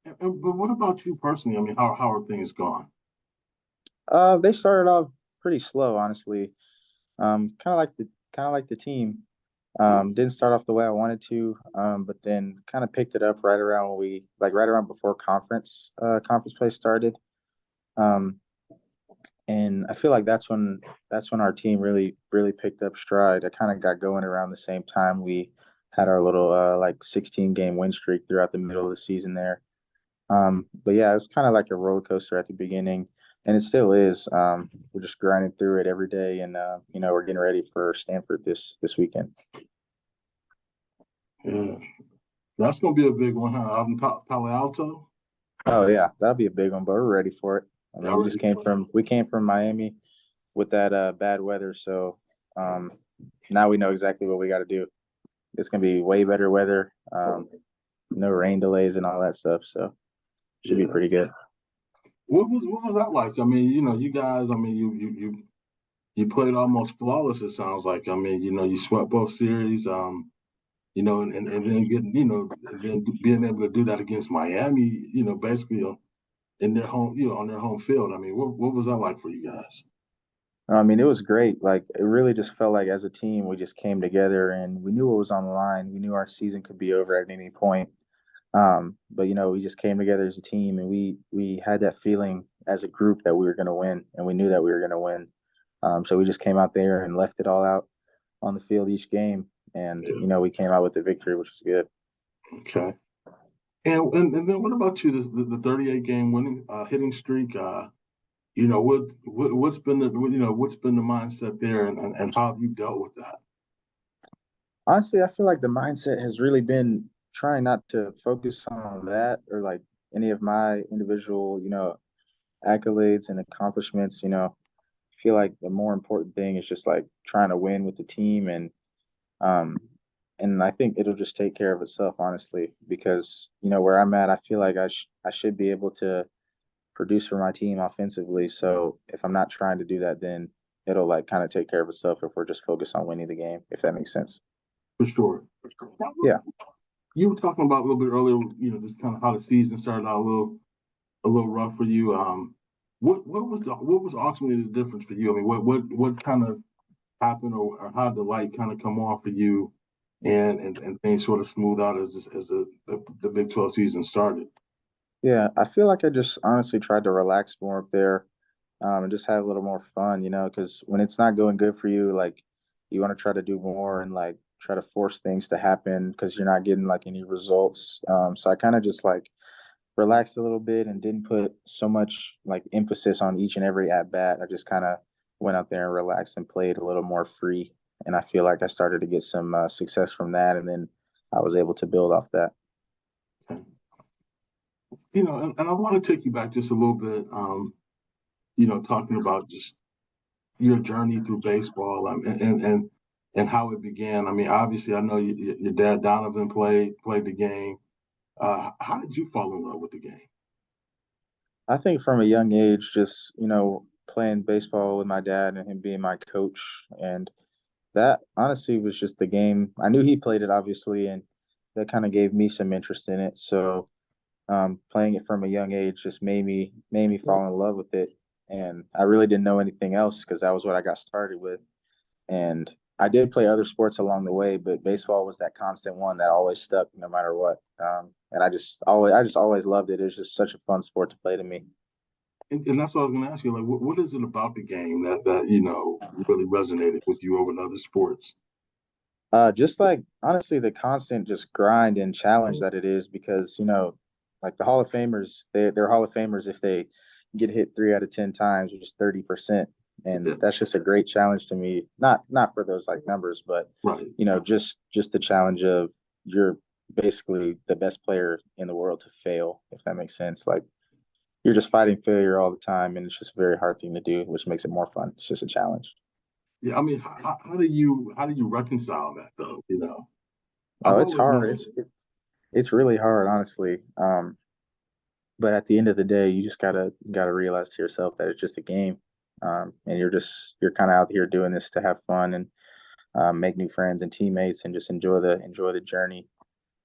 But what about you personally? I mean, how are things going? They started off pretty slow, honestly. Kind of like the team. Yeah, Didn't start off the way I wanted to, but then kind of picked it up right around when right around before conference play started. Um, and I feel like that's when our team really picked up stride. I kind of got going around the same time we had our little like 16 game win streak throughout the middle of the season there. But yeah, it was kind of like a roller coaster at the beginning, and it still is. We're just grinding through it every day, and we're getting ready for Stanford this weekend. yeah. That's gonna be a big one, huh? Out in Palo Alto. Oh yeah, that'll be a big one, but we're ready for it. I mean, Y'all ready for it? we came from Miami with that bad weather, so um, now we know exactly what we got to do. It's gonna be way better weather, no rain delays and all that stuff, so should be Yeah. pretty good. What was that like? I mean, you guys. I mean, you played almost flawless. It sounds like. I mean, you swept both series. And then getting, and then being able to do that against Miami. Basically in their home, on their home field. I mean, what was that like for you guys? I mean, it was great. Like it really just felt like as a team, we just came together and we knew what was on the line. We knew our season could be over at any point. But we just came together as a team and we had that feeling as a group that we were going to win, and we knew that we were going to win. So we just came out there and left it all out on the field each game, and Yeah. we came out with the victory, which was good. Okay. And then what about you? The 38 game winning hitting streak. What's been the mindset there, and how have you dealt with that? Honestly, I feel like the mindset has really been trying not to focus on that or like any of my individual, accolades and accomplishments. I feel like the more important thing is just like trying to win with the team, um and I think it'll just take care of itself, honestly, because where I'm at, I feel like I should be able to produce for my team offensively. So if I'm not trying to do that, then it'll like kind of take care of itself if we're just focused on winning the game, if that makes sense. For sure. Now, Yeah. you were talking about a little bit earlier, just kind of how the season started out a little rough for you. What was ultimately the difference for you? I mean, what kind of happened, or how did the light kind of come on for you, and things sort of smooth out as the Big 12 season started? Yeah, I feel like I just honestly tried to relax more up there, and just have a little more fun, because when it's not going good for you, like you want to try to do more and like try to force things to happen because you're not getting like any results. So I kind of just like relaxed a little bit and didn't put so much like emphasis on each and every at bat. I just kind of went out there and relaxed and played a little more free. And I feel like I started to get some success from that, and then I was able to build off that. Okay. And I want to take you back just a little bit. Talking about just your journey through baseball, and how it began. I mean, obviously, I know your dad Donovan played the game. How did you fall in love with the game? I think from a young age, just playing baseball with my dad and him being my coach, and that honestly was just the game. I knew he played it obviously, and that kind of gave me some interest in it. So playing it from a young age just made me fall in love with it, and I really didn't know anything else because that was what I got started with. And I did play other sports along the way, but baseball was that constant one that always stuck no matter what. And I just always loved it. It was just such a fun sport to play to me. And that's what I was going to ask you. Like, what is it about the game that really resonated with you over the other sports? Just like honestly, the constant just grind and challenge that it is, because like the Hall of Famers, they're Hall of Famers if they get hit 3 out of 10 times, which is 30%, Yeah, and that's just a great challenge to me. Not for those like numbers, but right. just the challenge of you're basically the best player in the world to fail, if that makes sense. Like you're just fighting failure all the time, and it's just a very hard thing to do, which makes it more fun. It's just a challenge. Yeah, I mean, how do you reconcile that though? I've Oh, it's always hard. wondered. It's really hard, honestly. But at the end of the day, you just gotta realize to yourself that it's just a game, and you're kind of out here doing this to have fun and make new friends and teammates and just enjoy the journey.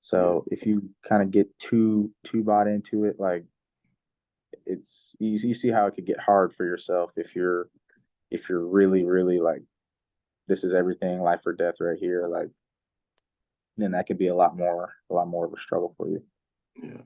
Yeah, So if you kind of get too bought into it, like you see how it could get hard for yourself if you're really like this is everything, life or death right here, like then that could be a lot more of a struggle for you. yeah.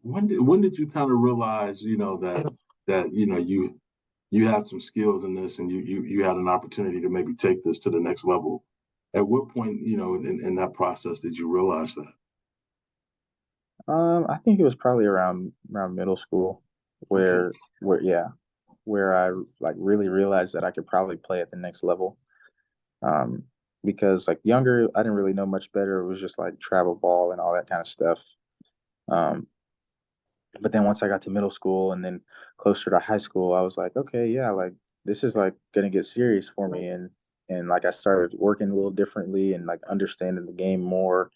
When did you kind of realize, that you had some skills in this and you had an opportunity to maybe take this to the next level? At what point, in that process did you realize that? I think it was probably around middle school Okay. where yeah, where I like really realized that I could probably play at the next level. Um, because like younger, I didn't really know much better. It was just like travel ball and all that kind of stuff. Um, but then once I got to middle school and then closer to high school, I was like, okay, yeah, like this is like gonna get serious for me, and like I started working a little differently and like understanding the game more.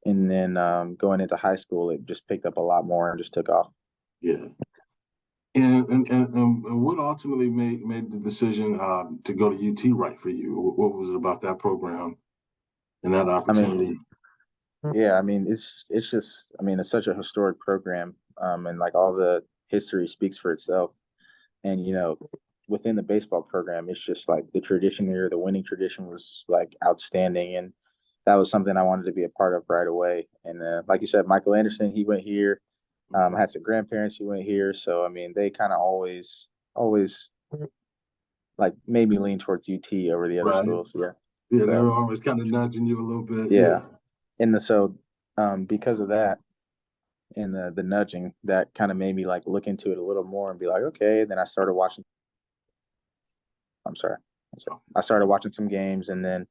And then going into high school, it just picked up a lot more and just took off. Yeah. And what ultimately made the decision to go to UT right for you? What was it about that program and that I mean, opportunity? yeah, I mean, it's just, I mean, it's such a historic program, and like all the history speaks for itself. And within the baseball program, it's just like the tradition here, the winning tradition was like outstanding, and that was something I wanted to be a part of right away. And like you said, Michael Anderson, he went here. I had some grandparents who went here, so I mean, they kind of always like made me lean towards UT over the other Right. schools. Yeah. Yeah, they So were always kind of nudging you a little bit. yeah, Yeah, and so because of that and the nudging, that kind of made me like look into it a little more and be like, okay. Then I started watching. I'm sorry. I started watching some games, and then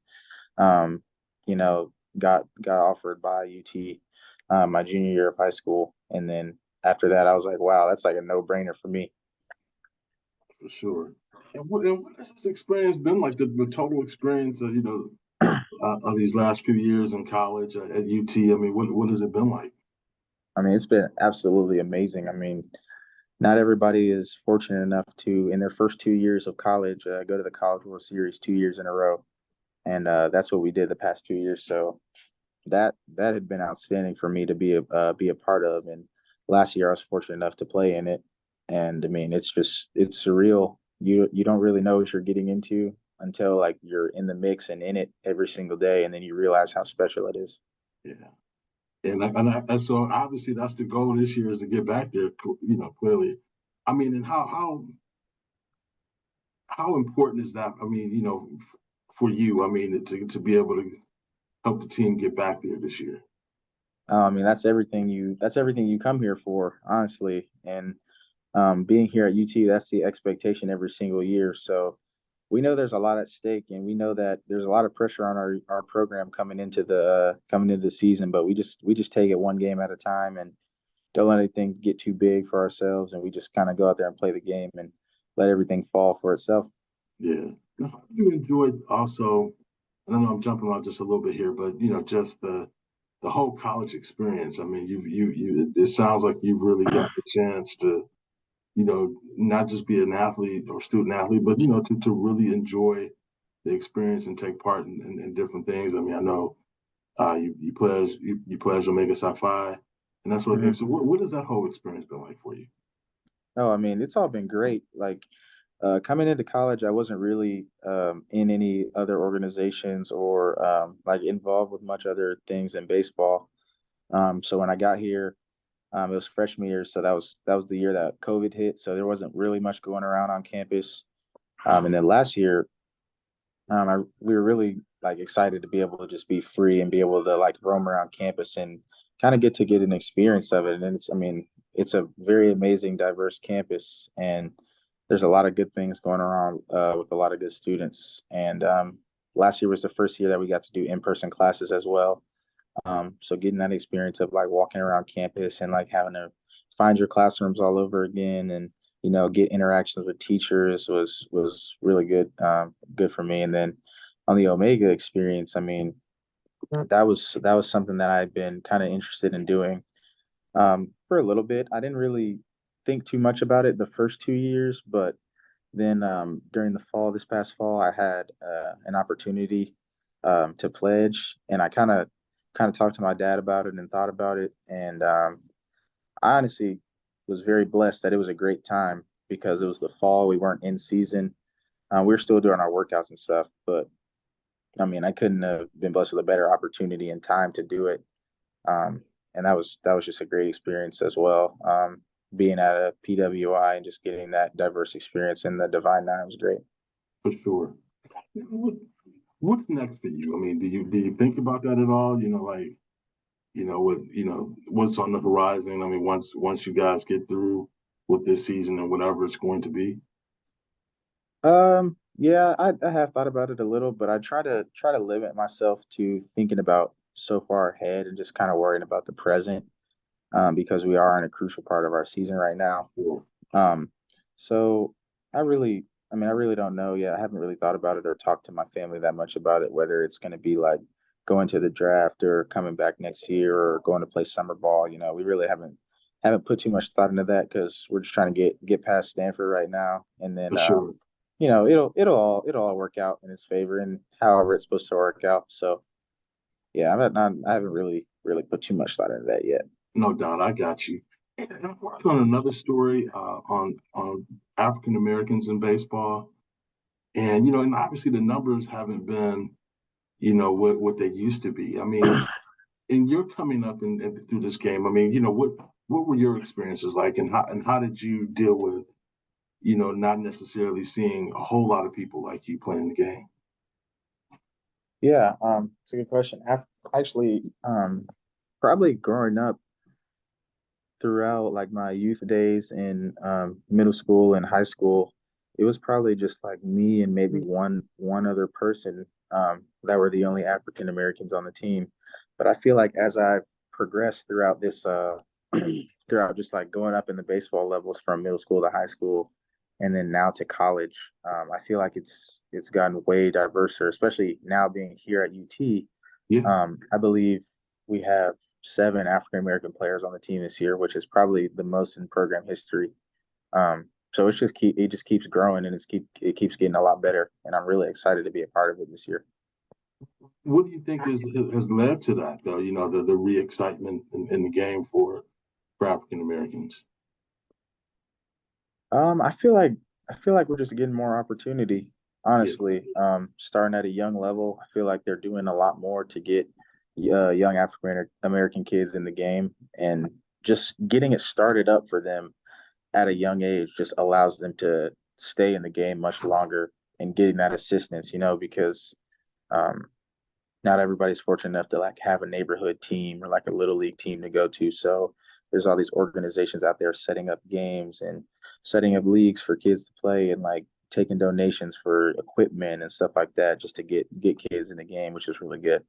um, you know, got offered by UT my junior year of high school, and then after that, I was like, wow, that's like a no brainer for me. for sure. And what has this experience been like? The total experience, of these last few years in college at UT. I mean, what has it been like? I mean, it's been absolutely amazing. I mean, not everybody is fortunate enough to, in their first 2 years of college, go to the College World Series 2 years in a row, and that's what we did the past 2 years. So that had been outstanding for me to be a part of. And last year, I was fortunate enough to play in it, and I mean, it's surreal. You don't really know what you're getting into until like you're in the mix and in it every single day, and then you realize how special it is. Yeah. And so obviously that's the goal this year is to get back there. Clearly. I mean, and how important is that? I mean, for you, I mean, to be able to help the team get back there this year. I mean, that's everything you come here for, honestly. And being here at UT, that's the expectation every single year. So we know there's a lot at stake, and we know that there's a lot of pressure on our program coming into the season. But we just take it one game at a time and don't let anything get too big for ourselves, and we just kind of go out there and play the game and let everything fall for itself. Yeah. Now, how do you enjoy also? And I know I'm jumping out just a little bit here, but just the whole college experience. I mean, it sounds like you've really got the chance to, not just be an athlete or student athlete, but to really enjoy the experience and take part in different things. I mean, I know you play as Omega Psi Phi and that sort of thing. Mhm. So, what has that whole experience been like for you? Oh, I mean, it's all been great. Like coming into college, I wasn't really in any other organizations or like involved with much other things in baseball. So when I got here, it was freshman year, so that was the year that COVID hit. So there wasn't really much going around on campus. And then last year, we were really like excited to be able to just be free and be able to like roam around campus and kind of get an experience of it. And I mean, it's a very amazing, diverse campus, and there's a lot of good things going around with a lot of good students. And last year was the first year that we got to do in-person classes as well. So getting that experience of like walking around campus and like having to find your classrooms all over again and get interactions with teachers was really good for me. And then on the Omega experience, I mean, that was something that I'd been kind of interested in doing for a little bit. I didn't really think too much about it the first 2 years, but then during the fall, this past fall, I had an opportunity to pledge, and I kind of kind of talked to my dad about it and thought about it. And I honestly was very blessed that it was a great time because it was the fall. We weren't in season. We were still doing our workouts and stuff, but I mean, I couldn't have been blessed with a better opportunity and time to do it. And that was just a great experience as well. Being at a PWI and just getting that diverse experience in the Divine Nine was great. For sure. What, what's next for you? I mean, do you think about that at all? Like what's on the horizon. I mean, once you guys get through with this season and whatever it's going to be. Yeah, I have thought about it a little, but I try to limit myself to thinking about so far ahead and just kind of worrying about the present, because we are in a crucial part of our season right now. Sure. Um, so I really don't know yet. I haven't really thought about it or talked to my family that much about it, whether it's going to be like going to the draft or coming back next year or going to play summer ball. We really haven't put too much thought into that because we're just trying to get past Stanford right now, and then For sure. it'll all work out in its favor and however it's supposed to work out. So yeah, I haven't really put too much thought into that yet. No doubt, I got you. And I'm working on another story on African Americans in baseball, and and obviously the numbers haven't been what they used to be. I mean, in your coming up and through this game, I mean, what were your experiences like, and how did you deal with not necessarily seeing a whole lot of people like you playing the game? Yeah, it's a good question. Actually, probably growing up throughout like my youth days in middle school and high school, it was probably just like me and maybe one other person that were the only African Americans on the team. But I feel like as I progressed throughout this throughout just like going up in the baseball levels from middle school to high school and then now to college, I feel like it's gotten way diverser, especially now being here at UT. Yeah. I believe we have seven African American players on the team this year, which is probably the most in program history. So it just keeps growing and it keeps getting a lot better, and I'm really excited to be a part of it this year. What do you think has led to that, though? The re-excitement in the game for African Americans. Um, I feel like I feel like we're just getting more opportunity. Yeah. Honestly, starting at a young level, I feel like they're doing a lot more to get young African American kids in the game, and just getting it started up for them at a young age just allows them to stay in the game much longer and getting that assistance, because um, not everybody's fortunate enough to like have a neighborhood team or like a little league team to go to. So there's all these organizations out there setting up games and setting up leagues for kids to play and like taking donations for equipment and stuff like that just to get kids in the game, which is really good.